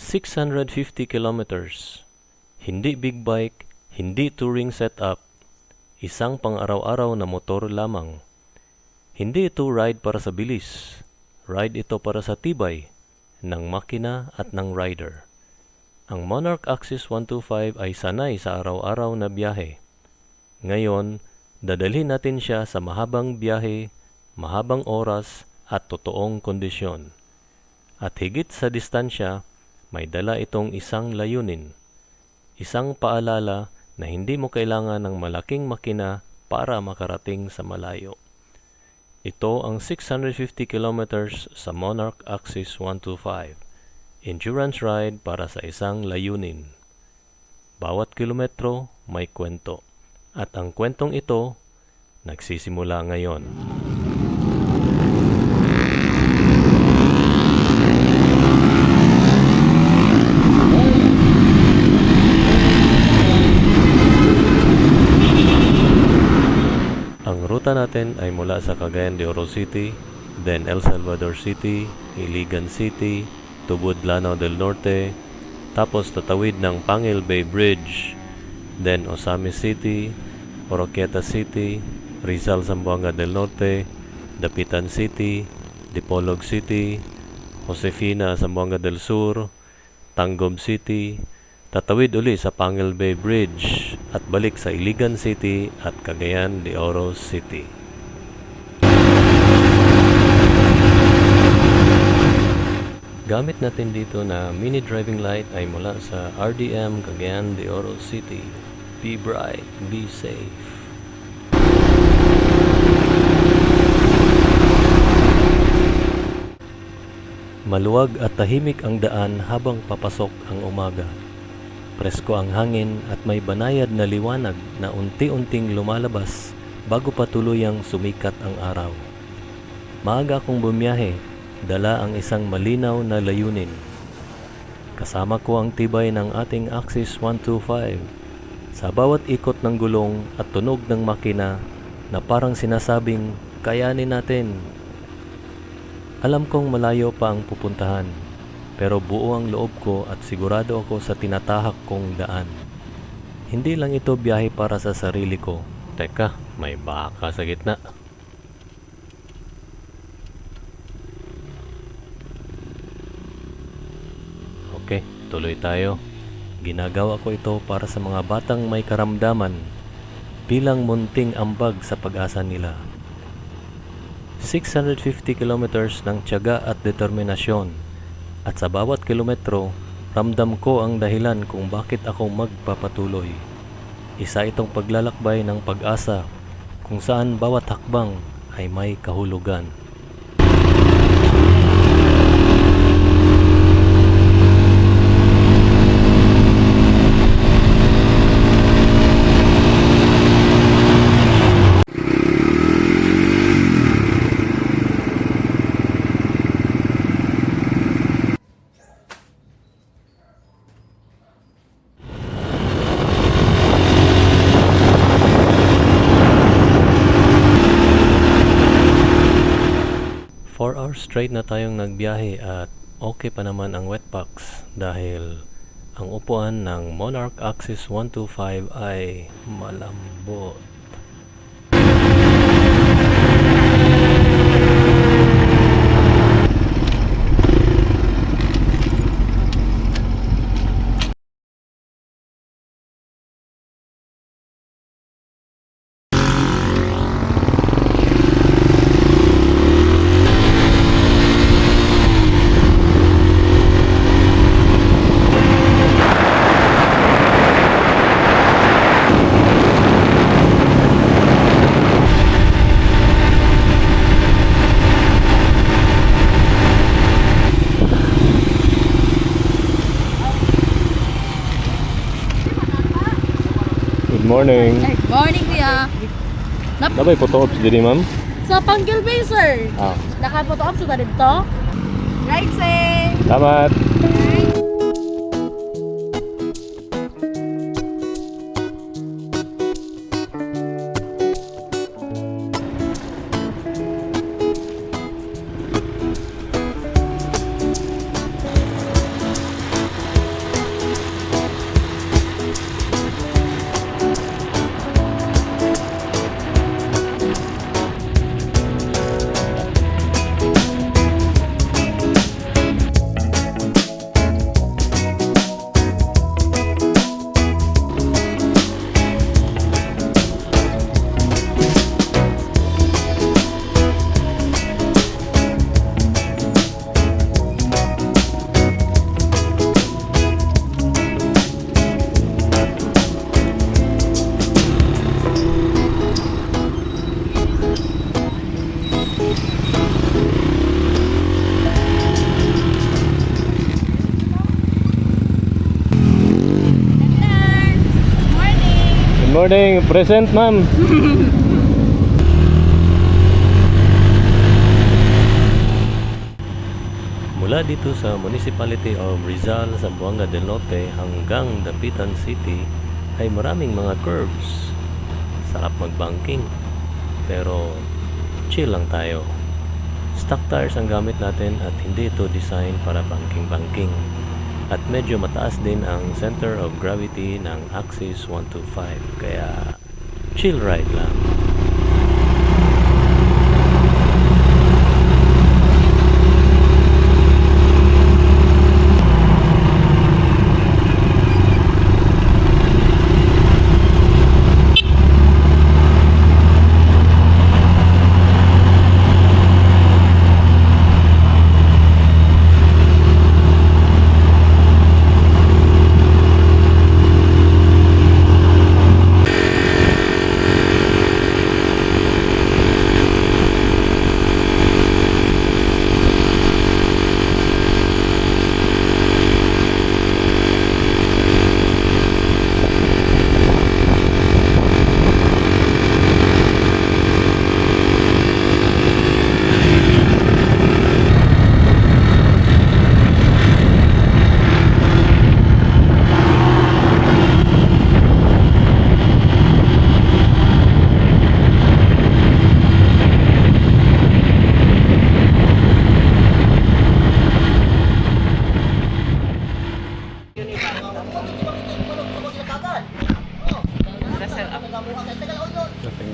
650 kilometers. Hindi big bike, hindi touring setup, isang pang-araw-araw na motor lamang. Hindi ito ride para sa bilis, ride ito para sa tibay ng makina at ng rider. Ang Monarch Axis 125 ay sanay sa araw-araw na biyahe. Ngayon, dadalhin natin siya sa mahabang biyahe, mahabang oras at totoong kondisyon. At higit sa distansya, may dala itong isang layunin. Isang paalala na hindi mo kailangan ng malaking makina para makarating sa malayo. Ito ang 650 kilometers sa Monarch Axis 125. Endurance ride para sa isang layunin. Bawat kilometro may kwento. At ang kwentong ito, nagsisimula ngayon. Ang ruta natin ay mula sa Cagayan de Oro City, then El Salvador City, Iligan City, Tubod Lanao del Norte, tapos tatawid ng Pangil Bay Bridge, then Osamis City, Oroquieta City, Rizal Zamboanga del Norte, Dapitan City, Dipolog City, Josefina Zamboanga del Sur, Tanggob City, tatawid uli sa Pangil Bay Bridge at balik sa Iligan City at Cagayan de Oro City. Gamit natin dito na mini driving light ay mula sa RDM Cagayan de Oro City. Be bright, be safe. Maluwag at tahimik ang daan habang papasok ang umaga. Presko ang hangin at may banayad na liwanag na unti-unting lumalabas bago pa tuluyang sumikat ang araw. Maaga akong bumiyahe, dala ang isang malinaw na layunin. Kasama ko ang tibay ng ating Axis 125. Sa bawat ikot ng gulong at tunog ng makina na parang sinasabing, kayanin natin. Alam kong malayo pa ang pupuntahan, pero buo ang loob ko at sigurado ako sa tinatahak kong daan. Hindi lang ito biyahe para sa sarili ko. Teka, may baka sa gitna. Okay, tuloy tayo. Ginagawa ko ito para sa mga batang may karamdaman bilang munting ambag sa pag-asa nila. 650 kilometers ng tiyaga at determinasyon. At sa bawat kilometro, ramdam ko ang dahilan kung bakit ako magpapatuloy. Isa itong paglalakbay ng pag-asa kung saan bawat hakbang ay may kahulugan. Straight na tayong nagbiyahe at okay pa naman ang wetpacks dahil ang upuan ng Monarch Axis 125 ay malambot. Morning. Good morning, kuya. Dabay photo ops diri, ma'am? Sa Panggil Bay, sir. Naka-photo ops na dito. Right, sir. Salamat. morning. Present, ma'am. Mula dito sa Municipality of Rizal, Zamboanga del Norte hanggang Dapitan City ay maraming mga curves. Sarap mag-banking. Pero chill lang tayo. Stock tires ang gamit natin at hindi ito design para banking-banking. At medyo mataas din ang center of gravity ng Axis 125. Kaya chill ride lang.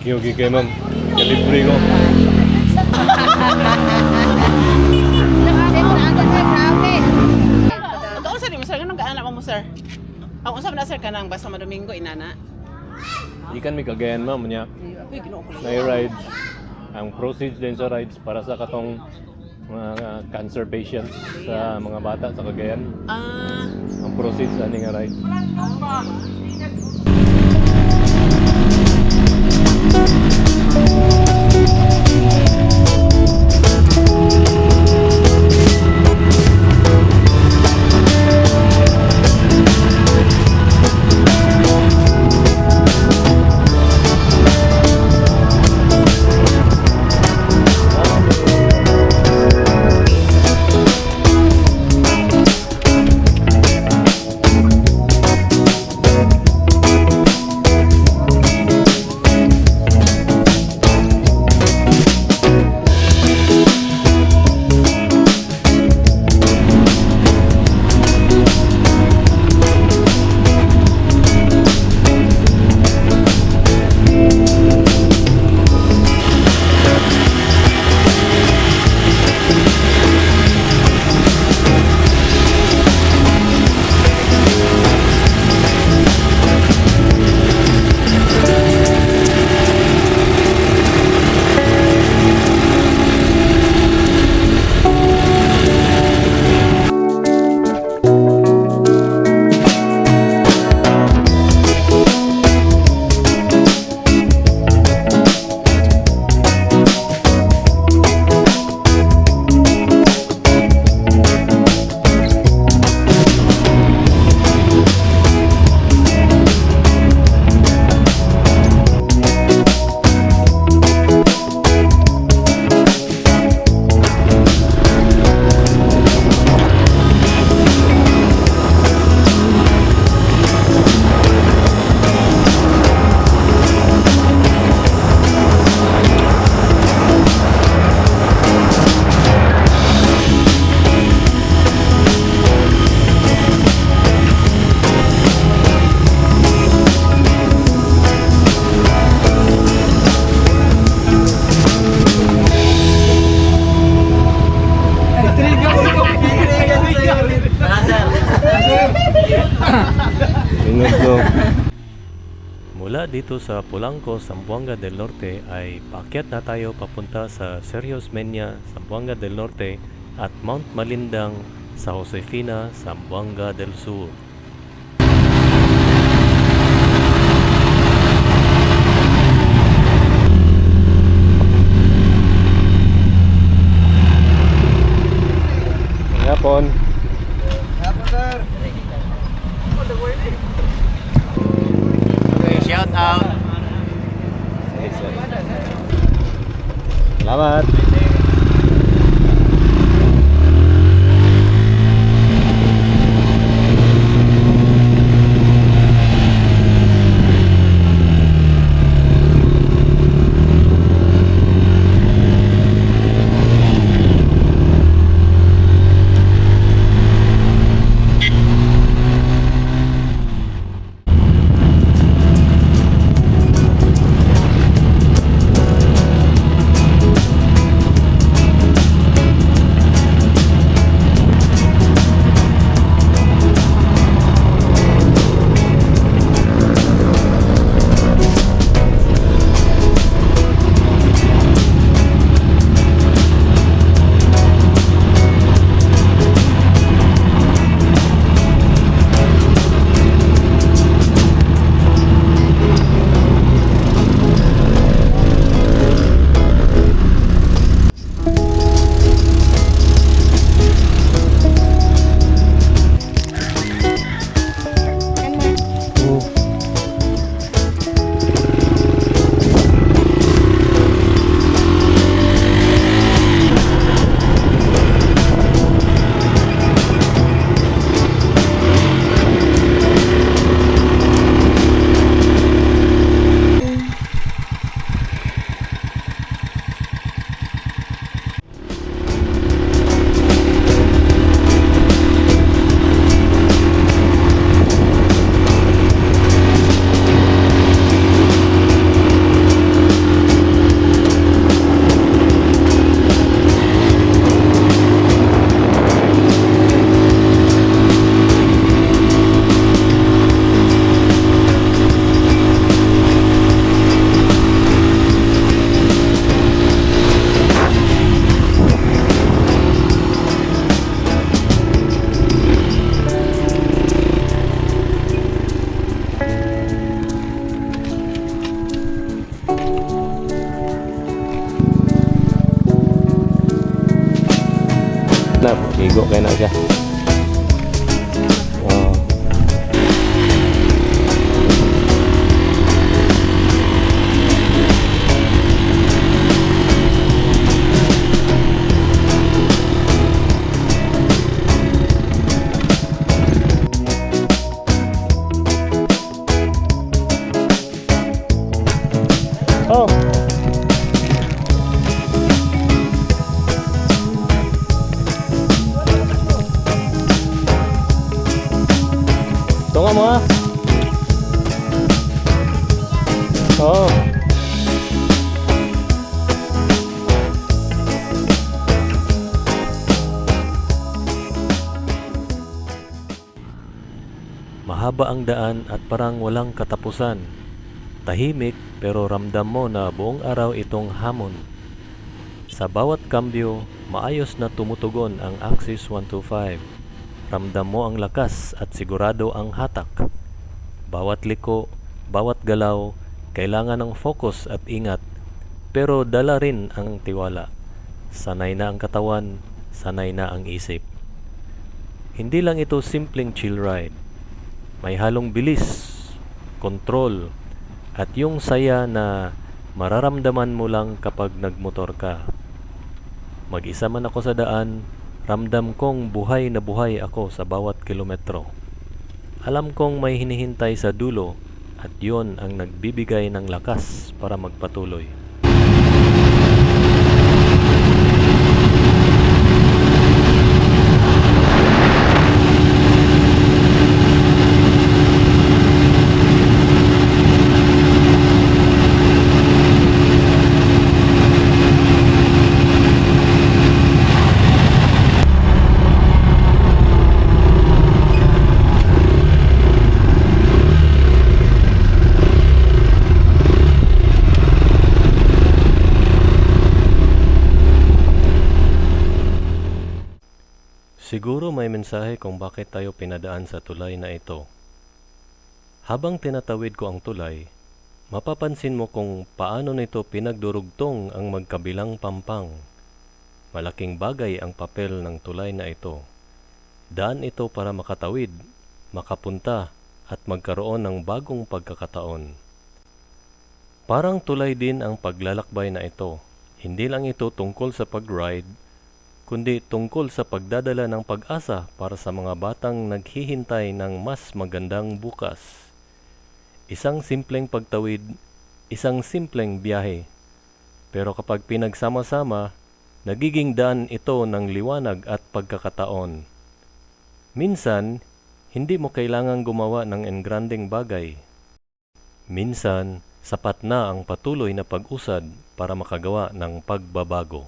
Thank you, kay ma'am. Kalibre ko. Ito unsa di mo sir ganun gaana mo sir? Ang unsa man sir kanang basta madomingo inana. Ikan mi kagayan, ma'am, niya. Uy ginoo ko. Na rides. Ang proceeds din sa rides para sa katong mga cancer patients sa mga bata sa Cagayan. Ang proceeds ani nga ride. Mula dito sa Polanco, Zamboanga del Norte ay paakyat na tayo papunta sa Cerros Menia, Zamboanga del Norte at Mount Malindang sa Josefina, Zamboanga del Sur. Hapon. Okay, shout out Salamat. Na, higo kayo na siya. Wow. Oh. Tunga mo ha. Oo. Mahaba ang daan at parang walang katapusan. Tahimik pero ramdam mo na buong araw itong hamon. Sa bawat kambyo, maayos na tumutugon ang Axis 125. Ramdam mo ang lakas at sigurado ang hatak. Bawat liko, bawat galaw, kailangan ng focus at ingat, pero dala rin ang tiwala. Sanay na ang katawan, sanay na ang isip. Hindi lang ito simpleng chill ride. May halong bilis, kontrol, at yung saya na mararamdaman mo lang kapag nagmotor ka. Mag-isa man ako sa daan, ramdam kong buhay na buhay ako sa bawat kilometro. Alam kong may hinihintay sa dulo at yon ang nagbibigay ng lakas para magpatuloy. Siguro may mensahe kung bakit tayo pinadaan sa tulay na ito. Habang tinatawid ko ang tulay, mapapansin mo kung paano nito pinagdurugtong ang magkabilang pampang. Malaking bagay ang papel ng tulay na ito. Daan ito para makatawid, makapunta, at magkaroon ng bagong pagkakataon. Parang tulay din ang paglalakbay na ito. Hindi lang ito tungkol sa pag-ride, kundi tungkol sa pagdadala ng pag-asa para sa mga batang naghihintay ng mas magandang bukas. Isang simpleng pagtawid, isang simpleng biyahe. Pero kapag pinagsama-sama, nagiging daan ito ng liwanag at pagkakataon. Minsan, hindi mo kailangang gumawa ng engranding bagay. Minsan, sapat na ang patuloy na pag-usad para makagawa ng pagbabago.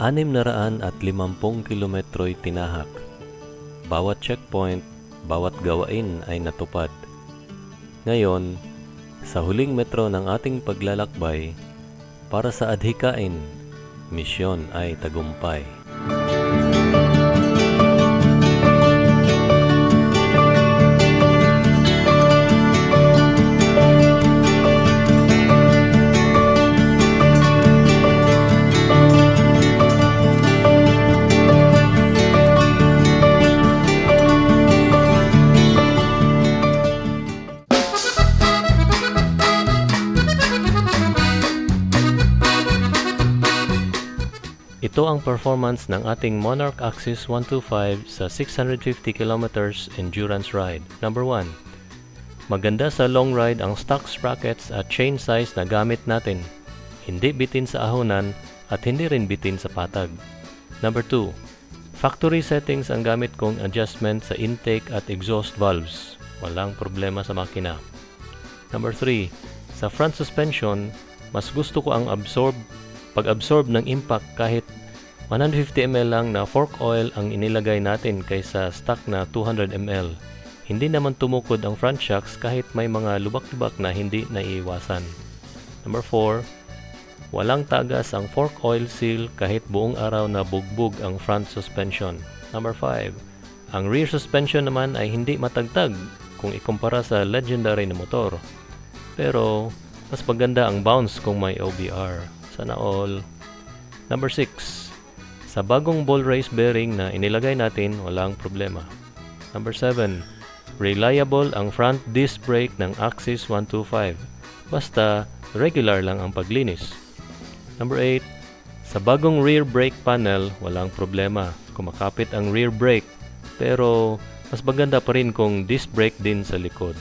Anim na raan at 50 kilometro'y tinahak. Bawat checkpoint, bawat gawain ay natupad. Ngayon, sa huling metro ng ating paglalakbay, para sa adhikain, misyon ay tagumpay. Ito ang performance ng ating Monarch Axis 125 sa 650 kilometers endurance ride. Number 1. Maganda sa long ride ang stock sprockets at chain size na gamit natin. Hindi bitin sa ahonan at hindi rin bitin sa patag. Number 2. Factory settings ang gamit kong adjustment sa intake at exhaust valves. Walang problema sa makina. Number 3. Sa front suspension, mas gusto ko ang pag-absorb ng impact kahit 150 ml lang na fork oil ang inilagay natin kaysa stock na 200 ml. Hindi naman tumukod ang front shocks kahit may mga lubak-lubak na hindi naiiwasan. Number 4. Walang tagas ang fork oil seal kahit buong araw na bugbog ang front suspension. Number 5. Ang rear suspension naman ay hindi matagtag kung ikumpara sa legendary na motor. Pero mas maganda ang bounce kung may OBR. Sana all. Number 6. Sa bagong ball race bearing na inilagay natin, walang problema. Number 7. Reliable ang front disc brake ng Axis 125. Basta regular lang ang paglinis. Number 8. Sa bagong rear brake panel, walang problema. Kumakapit ang rear brake. Pero mas maganda pa rin kung disc brake din sa likod.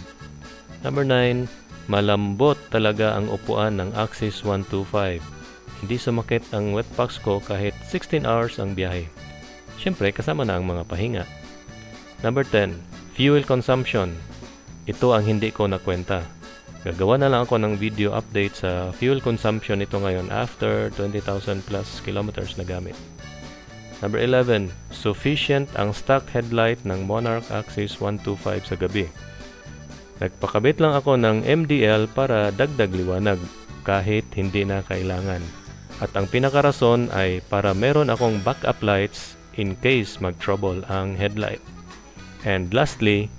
Number 9. Malambot talaga ang upuan ng Axis 125. Hindi sumakit ang wet packs ko kahit 16 hours ang biyahe. Siyempre, kasama na ang mga pahinga. Number 10. Fuel consumption. Ito ang hindi ko nakwenta. Gagawa na lang ako ng video update sa fuel consumption nito ngayon after 20,000 plus kilometers na gamit. Number 11. Sufficient ang stock headlight ng Monarch Axis 125 sa gabi. Nagpakabit lang ako ng MDL para dagdag liwanag kahit hindi na kailangan. At ang pinakarason ay para meron akong backup lights in case mag-trouble ang headlight. And lastly,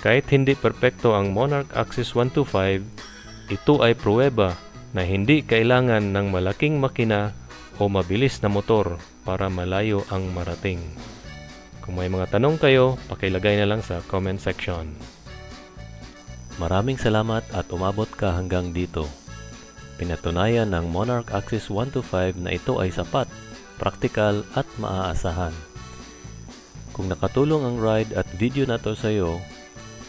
Kahit hindi perpekto ang Monarch Axis 125, ito ay pruweba na hindi kailangan ng malaking makina o mabilis na motor para malayo ang marating. Kung may mga tanong kayo, pakilagay na lang sa comment section. Maraming salamat at umabot ka hanggang dito. Pinatunayan ng Monarch Axis 125 na ito ay sapat, praktikal at maaasahan. Kung nakatulong ang ride at video na to sa iyo,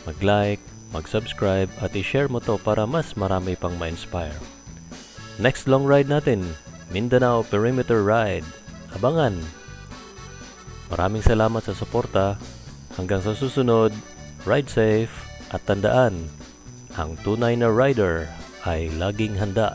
mag-like, mag-subscribe at i-share mo to para mas marami pang ma-inspire. Next long ride natin, Mindanao Perimeter Ride. Abangan! Maraming salamat sa suporta. Hanggang sa susunod, ride safe at tandaan, ang tunay na rider ay laging handa.